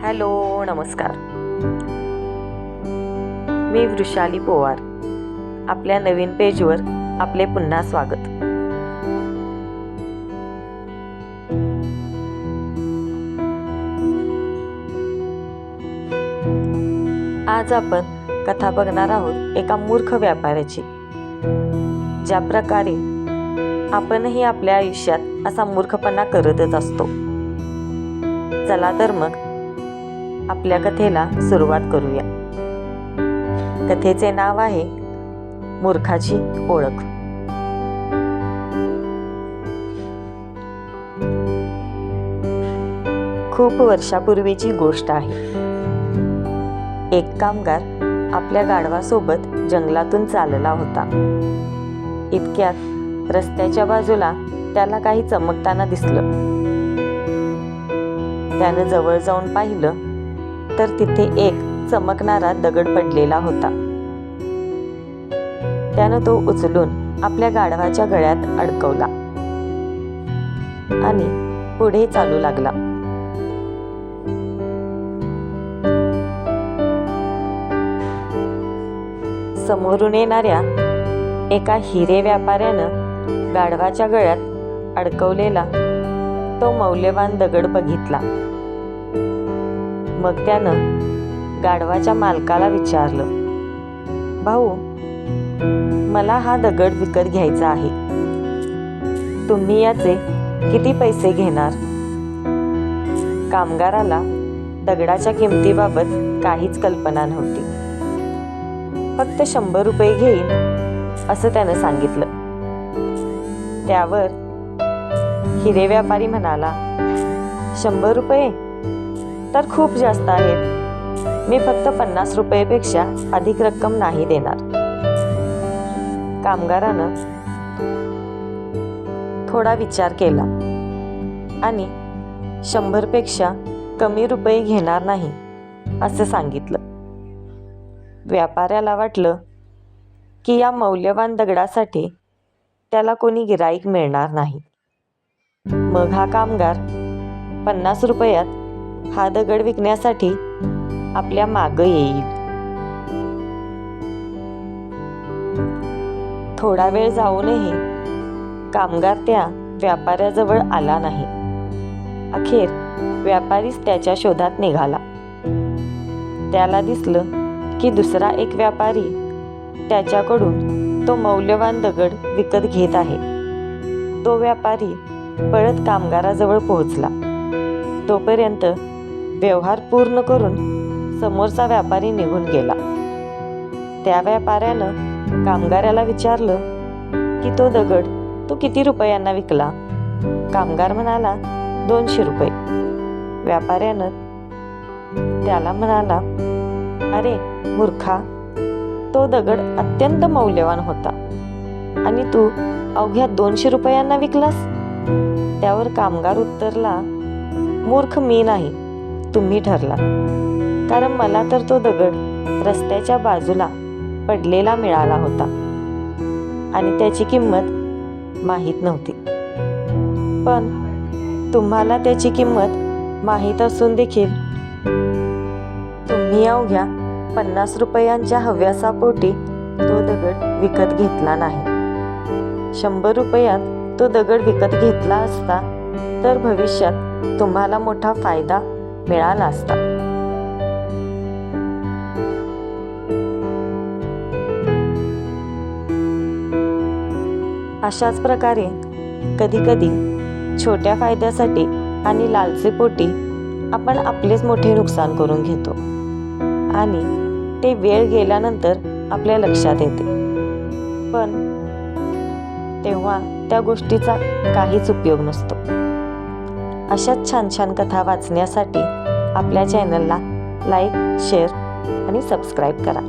Hello, नमस्कार. मी वृषाली पोवार. आपल्या नवीन पेजवर आपले पुन्हा स्वागत. आज आपण कथा बघणार आहोत एका मूर्ख व्यापाऱ्याची. ज्या प्रकारे आपणही आपल्या आयुष्यात असा मूर्खपणा करतच असतो. चला तर मग आपल्या कथेला सुरुवात करूया. कथेचे नाव आहे मूर्खाची ओळख. खूप वर्षापूर्वीची गोष्ट आहे. एक कामगार आपल्या गाढवासोबत जंगलातून चालला होता. इतक्यात रस्त्याच्या बाजूला त्याला काही चमकताना दिसलं. त्यानं जवळ जाऊन पाहिलं तर तिथे एक चमकणारा दगड पडलेला होता. त्यानं तो उचलून आपल्या गाढवाच्या गळ्यात अडकवला आणि पुढे चालू लागला. समोरून येणाऱ्या एका हिरे व्यापाऱ्यानं गाढवाच्या गळ्यात अडकवलेला तो मौल्यवान दगड बघितला. मग त्यानं गाढवाच्या मालकाला विचारलं, भाऊ, मला हा दगड विकत घ्यायचा आहे. तुम्ही याचे किती पैसे घेणार? कामगाराला दगडाच्या किमतीबाबत काहीच कल्पना नव्हती. फक्त 100 रुपये घेईन असं त्यानं सांगितलं. त्यावर हिरे व्यापारी म्हणाला, 100 रुपये तर खूप जास्त आहेत. मी फक्त 50 रुपयेपेक्षा अधिक रक्कम नाही देणार. कामगारानं थोडा विचार केला आणि 100 पेक्षा कमी रुपये घेणार नाही असं सांगितलं. व्यापाऱ्याला वाटलं की या मौल्यवान दगडासाठी त्याला कोणी गिराईक मिळणार नाही. मग हा कामगार 50 रुपयात हा दगड विकण्यासाठी आपल्या मागं येईल. थोडा वेळ जाऊनही कामगार त्या व्यापाऱ्याजवळ आला नाही. अखेर व्यापारीच त्याच्या शोधात निघाला. त्याला दिसलं की दुसरा एक व्यापारी त्याच्याकडून तो मौल्यवान दगड विकत घेत आहे. तो व्यापारी पळत कामगाराजवळ पोहोचला. तोपर्यंत व्यवहार पूर्ण करून समोरचा व्यापारी निघून गेला. त्या व्यापाऱ्यानं कामगाराला विचारलं की तो दगड तो किती रुपयांना विकला? कामगार म्हणाला, 200 रुपये. व्यापाऱ्यानं त्याला म्हणाला, अरे मूर्खा, तो दगड अत्यंत मौल्यवान होता आणि तू अवघ्या 200 रुपयांना विकलास? त्यावर कामगार उत्तरला, मूर्ख मी नाही, तुम्ही ठरलात. कारण मला तर तो दगड रस्त्याच्या बाजूला पडलेला मिळाला होता आणि त्याची किंमत माहीत नव्हती. पण तुम्हाला त्याची किंमत माहीत असून देखील तुम्ही अवघ्या 50 रुपयांच्या हव्यासापोटी तो दगड विकत घेतला नाही. 100 रुपयात तो दगड विकत घेतला असता तर भविष्यात तुम्हाला मोठा फायदा मिळाला असता. अशाच प्रकारे कधीकधी छोट्या फायद्यासाठी आणि लालसेपोटी आपण आपलेच मोठे नुकसान करून घेतो आणि ते वेळ गेल्यानंतर आपल्या लक्षात येते. पण तेव्हा त्या गोष्टीचा काहीच उपयोग नसतो. अशाच छान छान कथा वाचण्यासाठी आपल्या चॅनलला लाईक, शेअर आणि सबस्क्राईब करा.